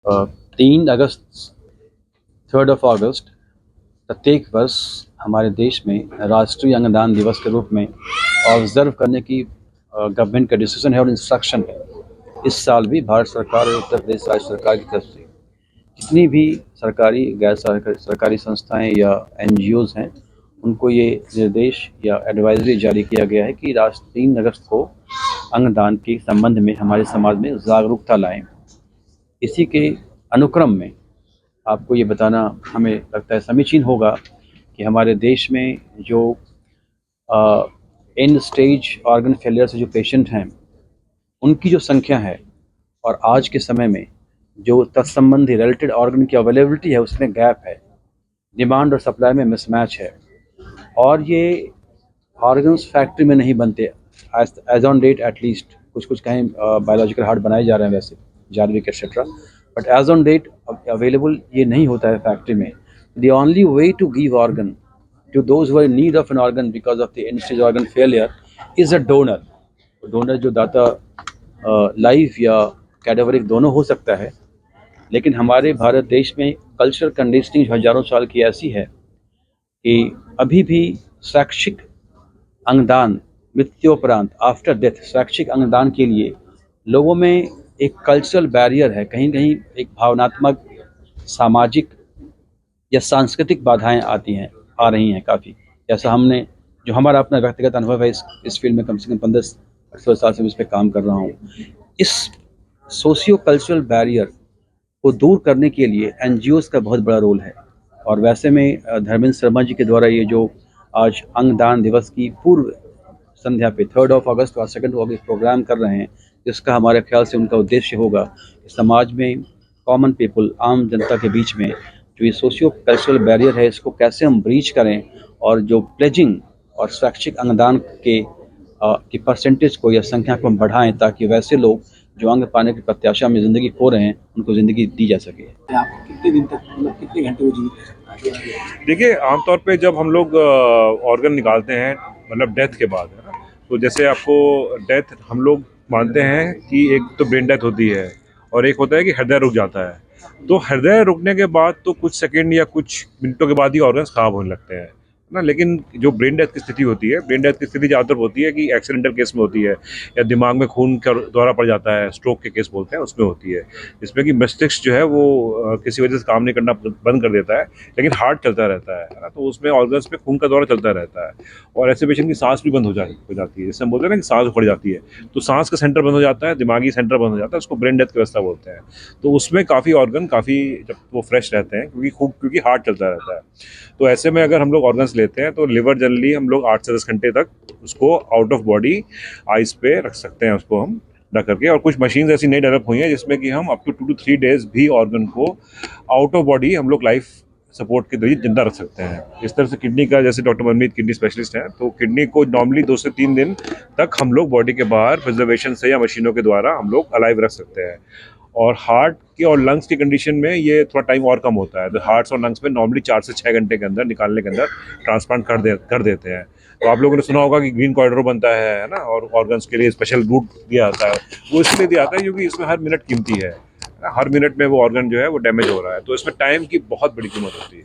अ, 3 अगस्त 3 अगस्त प्रत्येक वर्ष हमारे देश में राष्ट्रीय अंगदान दिवस के रूप में ऑब्जर्व करने की गवर्नमेंट का डिसीजन है और इंस्ट्रक्शन है। इस साल भी भारत सरकार और उत्तर प्रदेश राज्य सरकार की तरफ से जितनी भी सरकारी गैर सरकारी संस्थाएं या एनजीओज हैं, उनको ये निर्देश या एडवाइजरी जारी किया गया है कि 3 अगस्त को अंगदान के संबंध में हमारे समाज में जागरूकता लाएं। इसी के अनुक्रम में आपको ये बताना हमें लगता है समीचीन होगा कि हमारे देश में जो एंड स्टेज ऑर्गन फेलियर से जो पेशेंट हैं, उनकी जो संख्या है और आज के समय में जो तत्संबंधी रिलेटेड ऑर्गन की अवेलेबिलिटी है, उसमें गैप है, डिमांड और सप्लाई में मिसमैच है। और ये ऑर्गन्स फैक्ट्री में नहीं बनते, एज ऑन डेट एटलीस्ट। कुछ कुछ कहीं बायोलॉजिकल हार्ट बनाए जा रहे हैं वैसे, Jarvik etcetera, but as on date available ये नहीं होता है फैक्ट्री में। The only way to give organ to those who are in need of an organ because of the end stage organ failure is a donor. Donor जो दाता live या कैडावरिक दोनों हो सकता है, लेकिन हमारे भारत देश में कल्चरल कंडीशनिंग हजारों साल की ऐसी है कि अभी भी शैक्षिक अंगदान मृत्युपरांत आफ्टर डेथ शैक्षिक अंगदान के लिए लोगों में एक कल्चरल बैरियर है। कहीं कहीं एक भावनात्मक, सामाजिक या सांस्कृतिक बाधाएं आती हैं, आ रही हैं काफ़ी। जैसा हमने जो हमारा अपना व्यक्तिगत अनुभव है, इस फील्ड में कम से कम 15-18 साल से मैं इस पर काम कर रहा हूँ। इस सोशियो कल्चरल बैरियर को दूर करने के लिए एनजीओज का बहुत बड़ा रोल है। और वैसे में धर्मेंद्र शर्मा जी के द्वारा ये जो आज अंगदान दिवस की पूर्व संध्या पे 3 अगस्त और 2 अगस्त प्रोग्राम कर रहे हैं, जिसका हमारे ख्याल से उनका उद्देश्य होगा कि समाज में कॉमन पीपल, आम जनता के बीच में जो ये सोशियो कल्चरल बैरियर है, इसको कैसे हम ब्रीच करें और जो प्लेजिंग और स्वैच्छिक अंगदान की परसेंटेज को या संख्या को हम बढ़ाएं, ताकि वैसे लोग जो अंग पाने की प्रत्याशा में ज़िंदगी खो रहे हैं, उनको ज़िंदगी दी जा सके। आप कितने दिन तक, मतलब कितने घंटे वो जीवित रहे? देखिए, आमतौर पे जब हम लोग ऑर्गन निकालते हैं, मतलब डेथ के बाद, है ना, तो जैसे आपको डेथ हम लोग मानते हैं कि एक तो ब्रेन डेथ होती है और एक होता है कि हृदय रुक जाता है। तो हृदय रुकने के बाद तो कुछ सेकंड या कुछ मिनटों के बाद ही ऑर्गन्स खराब होने लगते हैं ना। लेकिन जो ब्रेन डेथ की स्थिति होती है, ब्रेन डेथ की स्थिति ज़्यादातर होती है कि एक्सीडेंटल केस में होती है, या दिमाग में खून का दौरा पड़ जाता है, स्ट्रोक के केस बोलते हैं, उसमें होती है, जिसमें कि मस्तिष्क जो है वो किसी वजह से काम नहीं करना बंद कर देता है, लेकिन हार्ट चलता रहता है ना। तो उसमें ऑर्गन्स में खून का दौरा चलता रहता है और ऐसे पेशेंट की सांस भी बंद हो जाती है, जिससे हम बोलते हैं ना कि सांस उखड़ जाती है। तो सांस का सेंटर बंद हो जाता है, दिमागी सेंटर बंद हो जाता है, उसको ब्रेन डेथ की अवस्था बोलते हैं। तो उसमें काफ़ी ऑर्गन काफ़ी जब वो फ्रेश रहते हैं, क्योंकि हार्ट चलता रहता है। तो ऐसे में अगर हम लोग ऑर्गन्स लेते हैं तो लिवर जनरली हम लोग 8 से 10 घंटे तक उसको आउट ऑफ बॉडी आइस पे रख सकते हैं, उसको हम ढक करके। और कुछ मशीन्स ऐसी नई डेवलप हुई हैं जिसमें कि हम अप टू 2 to 3 डेज भी ऑर्गन को आउट ऑफ बॉडी हम लोग लाइफ सपोर्ट के जरिए जिंदा रख सकते हैं। इस तरह से किडनी का, जैसे डॉक्टर मनमीत किडनी स्पेशलिस्ट हैं, तो किडनी को नॉर्मली 2 से 3 दिन तक हम लोग बॉडी के बाहर प्रिजर्वेशन से या मशीनों के द्वारा हम लोग अलाइव रख सकते हैं। और हार्ट की और लंग्स की कंडीशन में ये थोड़ा टाइम और कम होता है। तो हार्ट्स और लंग्स में नॉर्मली 4 से 6 घंटे के अंदर निकालने के अंदर ट्रांसप्लांट कर देते हैं। तो आप लोगों ने सुना होगा कि ग्रीन कॉरिडोर बनता है ना, और ऑर्गन्स के लिए स्पेशल रूट दिया जाता है। वो इसलिए दिया जाता है क्योंकि इसमें हर मिनट कीमती है। हर मिनट में वो ऑर्गन जो है वो डैमेज हो रहा है, तो इसमें टाइम की बहुत बड़ी कीमत होती है।